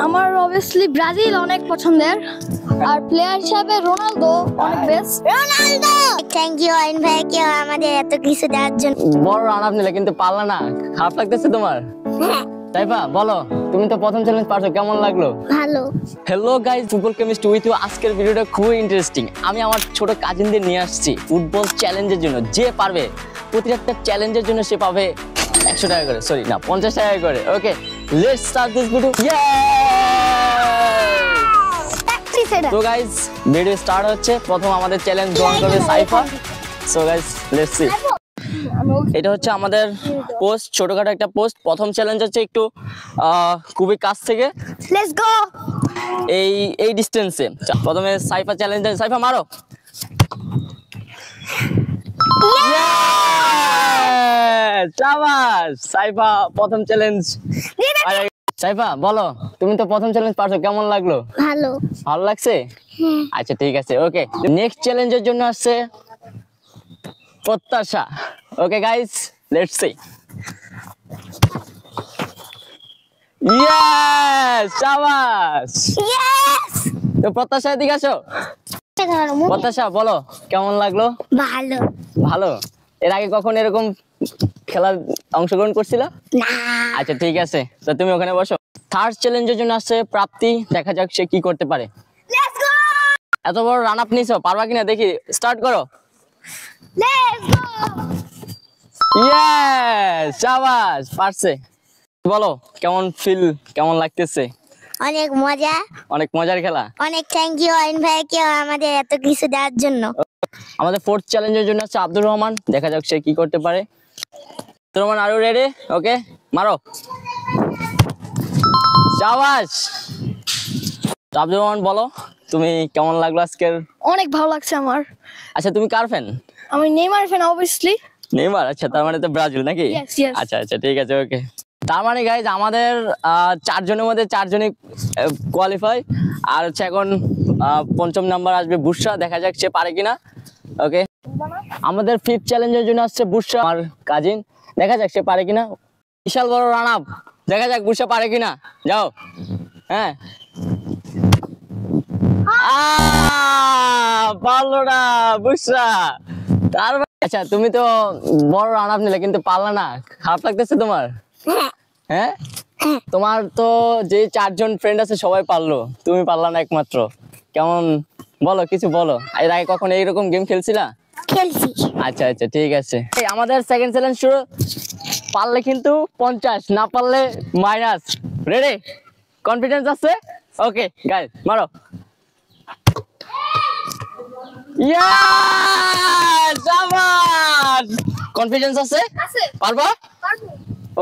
আমার obviously Brazil অনেক পছন্দের, আর প্লেয়ার হিসাবে রোনালদো অনেক বেস্ট। রোনালদো, থ্যাংক ইউ আইন ভাইকে আমাদের এত কিছু দেওয়ার জন্য। বড় রান আপ নিলে কিন্তু পারলা না, খারাপ লাগতেছে তোমার? সাইফা বলো, তুমি তো প্রথম চ্যালেঞ্জ পারছো, কেমন লাগলো? ভালো। Hello guys, football chemistry with you. আজকের ভিডিওটা খুবই ইন্টারেস্টিং। আমি আমার ছোট কাজিনদের নিয়ে আসছি ফুটবল চ্যালেঞ্জের জন্য। যে পারবে প্রতিটা চ্যালেঞ্জের জন্য সে পাবে 100 টাকা করে, সরি না 50 টাকা করে। ওকে, লেটস স্টার্ট দিস ভিডিও। তো গাইস, ভিডিও স্টার্ট হচ্ছে। প্রথম আমাদের চ্যালেঞ্জ গ্রহণ করবে Saifa. So guys, let's C. এটা হচ্ছে আমাদের পোস্ট, ছোটখাটো একটা পোস্ট। প্রথম চ্যালেঞ্জ হচ্ছে একটু খুবই কাছ থেকে, লেটস গো। এই ডিসটেন্সে প্রথমে সাইফা চ্যালেঞ্জ। সাইফা মারো। শাবাশ সাইফা, প্রথম চ্যালেঞ্জ। সাইফা বলো, তুমি তো প্রথম চ্যালেঞ্জ পারছো, কেমন লাগলো? ভালো। ভালো লাগছে? আচ্ছা ঠিক আছে। ওকে, নেক্সট চ্যালেঞ্জের জন্য আসছে Pratyasha. Okay guys, let's see. Yes, শাবাশ। ইয়েস। তো প্রত্যাশা এদিকে আসো। প্রত্যাশা বলো, কেমন লাগলো? ভালো। ভালো। এর আগে কখন এরকম খেলার অংশগ্রহণ করছিল? না। আচ্ছা ঠিক আছে, তো তুমি ওখানে বসো। থার্ড চ্যালেঞ্জের জন্য আসছে প্রাপ্তি। দেখা যাক সে কি করতে পারে। Let's go. এত বড় রান আপ নিছো, পারবা কিনা দেখি। স্টার্ট করো। Let's go. ইয়েস, শাবাশ, পারছে। বলো কেমন ফিল, কেমন লাগতেছে? অনেক মজা। অনেক মজার খেলা। অনেক থ্যাংক ইউ আইন ভাইকে আমাদের এত কিছু দেওয়ার জন্য। আমাদের ফোর্থ চ্যালেঞ্জের জন্য আছে আব্দুর রহমান। দেখা যাক সে কি করতে পারে। Abdur Rahman, are you ready? Okay, মারো। শাবাশ। তো আব্দুর রহমান বলো, তুমি কেমন লাগলো আজকের? অনেক ভালো লাগছে আমার। আচ্ছা, তুমি কার ফ্যান? আমি নেইমার ফ্যান অবভিয়াসলি। নেইমার? আচ্ছা, তার মানে তো ব্রাজিল নাকি? Yes, yes. আচ্ছা আচ্ছা ঠিক আছে। ওকে, তার মানে গাইজ আমাদের 4 জনের মধ্যে 4 জনই কোয়ালিফাই। আর হচ্ছে এখন পঞ্চম নাম্বার আসবে বুশরা। দেখা যাক সে পারে কিনা। ওকে, আমাদের ফিফথ চ্যালেঞ্জের জন্য আসছে বুশরা, আমার কাজিন। দেখা যাক সে পারে কিনা। বিশাল বড় রান আপ, দেখা যাক বুশরা পারে কিনা। যাও। হ্যাঁ, পারলো না বুশরা। তার আচ্ছা, তুমি তো বড় রান আপ নিলে কিন্তু পারলা না, খারাপ লাগতেছে তোমার? হ্যাঁ, তোমার তো যে 4 জন ফ্রেন্ড আছে সবাই পারলো, তুমি পারলা না একমাত্র। কেমন বলো, কিছু বলো। এর আগে কখন এইরকম গেম খেলছিলা? খেলছি। আচ্ছা আচ্ছা ঠিক আছে। আমাদের সেকেন্ড চ্যালেঞ্জ শুরু। পারলে কিন্তু 50, না পারলে মাইনাস। রেডি? কনফিডেন্স আছে? ওকে গাইস, মারো। ইয়েস, শাবাশ। কনফিডেন্স আছে? পারবা?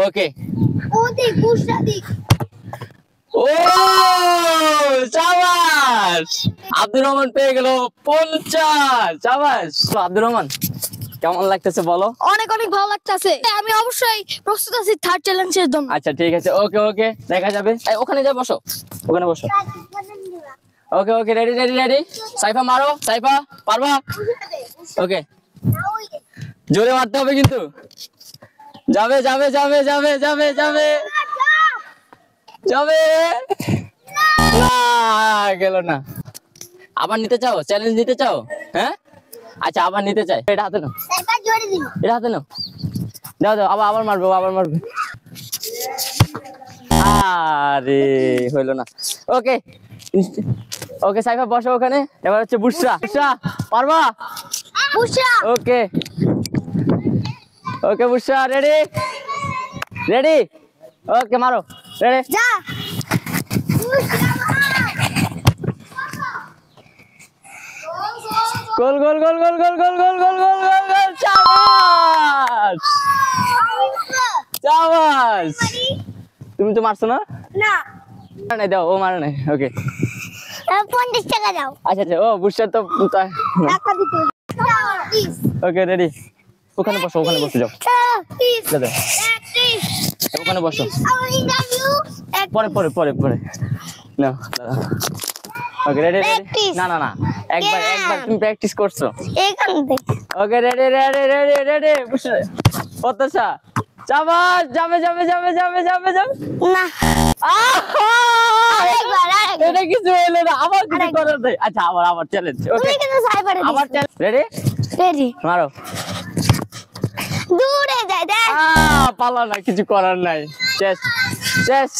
ওকে। ও দেখ, বুশরা দেখ। ও শাবাশ, আব্দুর রহমান পেয়ে গেল 50। শাবাশ। আব্দুর রহমান, কেমন লাগতেছে বলো? অনেক অনেক ভালো লাগতেছে। আমি অবশ্যই প্রস্তুত আছি থার্ড চ্যালেঞ্জের জন্য। আচ্ছা ঠিক আছে। ওকে ওকে, দেখা যাবে। ওখানে যা বসো, ওখানে বসো। ওকে ওকে, রেডি রেডি রেডি। সাইফা মারো। সাইফা পারবা? ওকে, জোরে মারতে হবে কিন্তু। যাবে যাবে যাবে যাবে যাবে যাবে যাবে। না, গেল না। আবার নিতে চাও? চ্যালেঞ্জ নিতে চাও? হ্যাঁ, আচ্ছা আবার নিতে চাই। এটা হাতে নাও, একবার জোরে দিন। এটা হাতে নাও। দাও দাও, আবার আবার মারবো, আবার মারবো। আরে হইলো না। ওকে ওকে, সাইফা বসো ওখানে। এবার হচ্ছে বুশরা। বুশরা পারবা? বুশরা। ওকে ওকে, বুশরা রেডি? রেডি? ওকে, মারো। রেডি? যা। গোল গোল গোল গোল গোল গোল গোল গোল গোল গোল গোল। শাবাশ শাবাশ। তুমি তো মারছো না? না, নাই, দাও। ও মারে নাই। ওকে 50 টাকা দাও। আচ্ছা আচ্ছা। ও বুশরা তো টাকা দিতে। Okay ready? ওখানে বসো, ওখানে বসে যাও। দাদা ওখানে বসো। পরে পরে পরে পরে না। ওকে রেডি রেডি। না না না, একবার একবার তুমি প্র্যাকটিস করছো। এখান থেকে। Okay ready ready ready ready. Bushra Pratyasha, শাবাশ। যাবে যাবে যাবে যাবে যাবে যাবে। না। আহা! কিছু হলো না, আবার কিছু করার নেই। আচ্ছা আবার চ্যালেঞ্জ। ওকে তুমি কিন্তু সাইবারে আবার চ্যালেঞ্জ। রেডি রেডি মারো। দূরে যাই দেখ পালা না, কিছু করার নাই। শেষ শেষ।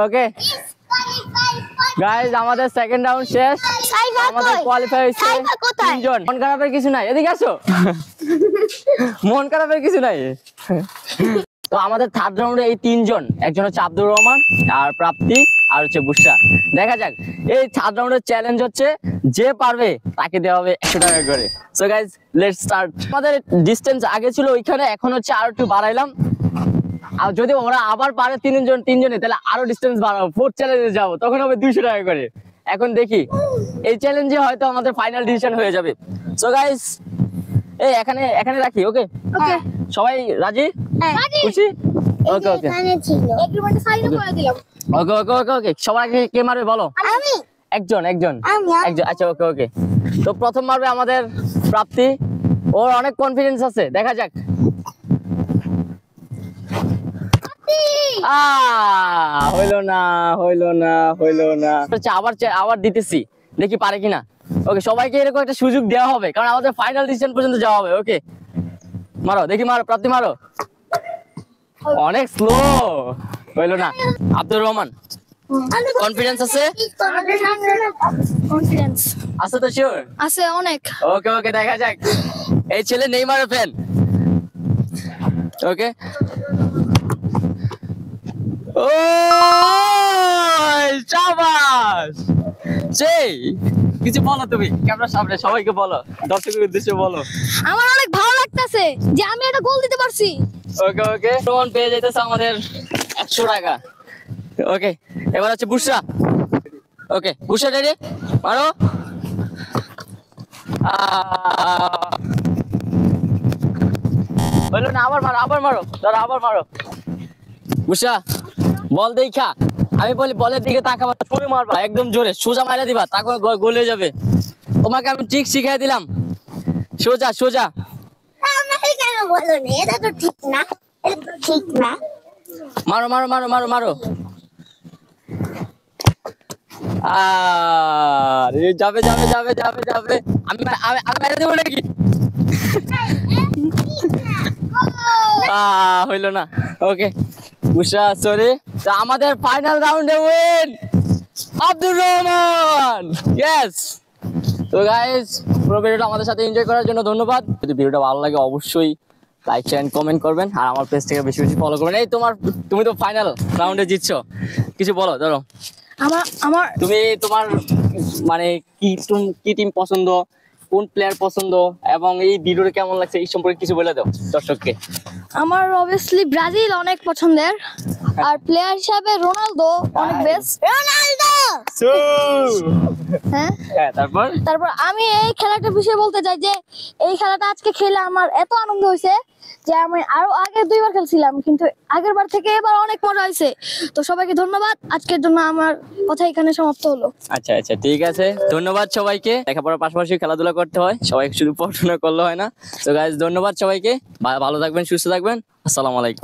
ওকে গাইস, আমাদের সেকেন্ড রাউন্ড শেষ। সাইবা আমাদের কই কোয়ালিফাই হয়েছে সাইবা কোথায় 3 জন। মন খারাপের কিছু নাই, এদিকে আসো। মন খারাপের কিছু নাই। তো আমাদের থার্ড রাউন্ডে এই 3 জন, একজন হচ্ছে আব্দুর রহমান, আর প্রাপ্তি, আর হচ্ছে বুশরা। দেখা যাক এই থার্ড রাউন্ডের চ্যালেঞ্জ হচ্ছে যে পারবে তাকে দেওয়া হবে 100 টাকা করে। So guys let's start. আমাদের ডিসটেন্স আগে ছিল ওইখানে, এখন হচ্ছে আর একটু বাড়াইলাম। আর যদি ওরা আবার পারে তিনজনে, তাহলে আরো ডিসটেন্স বাড়াবো, ফোর্থ চ্যালেঞ্জে যাবো, তখন হবে 200 টাকা করে। এখন দেখি এই চ্যালেঞ্জে হয়তো আমাদের ফাইনাল ডিসিশন হয়ে যাবে। সো গাইস এই এখানে রাখি। ওকে ওকে সবাই রাজি খুশি? ওকে ওকে এখানে ছিল এগ্রিমেন্টে সাইন করে দিলাম। ওকে ওকে ওকে ওকে সবার আগে কে মারবে বলো? আমি একজন একজন আমি একজন। আচ্ছা ওকে ওকে। তো প্রথম মারবে আমাদের প্রাপ্তি, ওর অনেক কনফিডেন্স আছে, দেখা যাক। হইলো না। আচ্ছা আবার দিতেছি, দেখি পারে কিনা। ওকে সবাইকে এরকম একটা সুযোগ দেওয়া হবে, কারণ আমাদের ফাইনাল ডিসিশন পর্যন্ত যাওয়া হবে। ওকে মারো, দেখি মারো, প্রাপ্তি মারো। অনেক স্লো, হইলো না। আব্দুর রহমান কনফিডেন্স আছে? কনফিডেন্স আছে তো শিওর? আছে অনেক। ওকে ওকে দেখা যাক। এই ছেলে নেইমারের ফ্যান। ওকে ও শাবাশ। সেই কিছু বলো তুমি ক্যামেরার সামনে, সবাইকে বলো, দর্শকের উদ্দেশ্যে বলো। আমার অনেক ভালো লাগতেছে যে আমি একটা গোল দিতে পারছি। ওকে ওকে প্রমাণ পেয়ে যাইতেছে আমাদের 100 টাকা। ওকে এবার হচ্ছে বুশরা। ওকে বুশরা রেডি, মারো। বললো না, আবার মারো দাদা, আবার মারো। বুশরা বল দেখা, আমি বলি বলের দিকে তাকাবা, ছুরি মারবা একদম জোরে, সোজা মাইরা দিবা, তারপর গোল হয়ে যাবে। তোমাকে আমি ঠিক শিখাই দিলাম, সোজা সোজা। আমাকে কেন বলোনি? এটা তো ঠিক না, এটা তো ঠিক না। মারো মারো মারো মারো মারো। যাবে যাবে যাবে যাবে যাবে। আমি মেরে দেবো নাকি? হইলো না। ওকে বুশরা সরি। তো আমাদের ফাইনাল রাউন্ডে উইন আব্দুর রহমান। ইয়েস। তো গাইস পুরো ভিডিওটা আমাদের সাথে এনজয় করার জন্য ধন্যবাদ। যদি ভিডিওটা ভালো লাগে অবশ্যই লাইক শেয়ার কমেন্ট করবেন, আর আমার পেজটাকে বেশি বেশি ফলো করবেন। এই তুমি তো ফাইনাল রাউন্ডে জিতছো, কিছু বলো। ধরো আমার তুমি তোমার মানে কি টিম পছন্দ, কোন প্লেয়ার পছন্দ, এবং এই ভিডিওটা কেমন লাগছে এই সম্পর্কে কিছু বলে দাও দর্শককে। আমার অবভিয়াসলি ব্রাজিল অনেক পছন্দের, আর প্লেয়ার হিসাবে রোনালদো অনেক বেস্ট। রোনালদো হ্যাঁ তারপর আমি এই খেলাটার বিষয়ে বলতে চাই যে এই খেলাটা আজকে খেলে আমার এত আনন্দ হয়েছে যে আমি আরো আগে 2 বার খেলছিলাম, কিন্তু আগের বার থেকে এবার অনেক মজা হয়েছে। তো সবাইকে ধন্যবাদ, আজকের জন্য আমার কথা এখানে সমাপ্ত হলো। আচ্ছা আচ্ছা ঠিক আছে, ধন্যবাদ সবাইকে। লেখাপড়ার পাশাপাশি খেলাধুলা করতে হয়, সবাই শুধু পড়াশোনা করলে হয় না। তো গাইস ধন্যবাদ সবাইকে, ভালো থাকবেন, সুস্থ থাকবেন, আসসালামু আলাইকুম।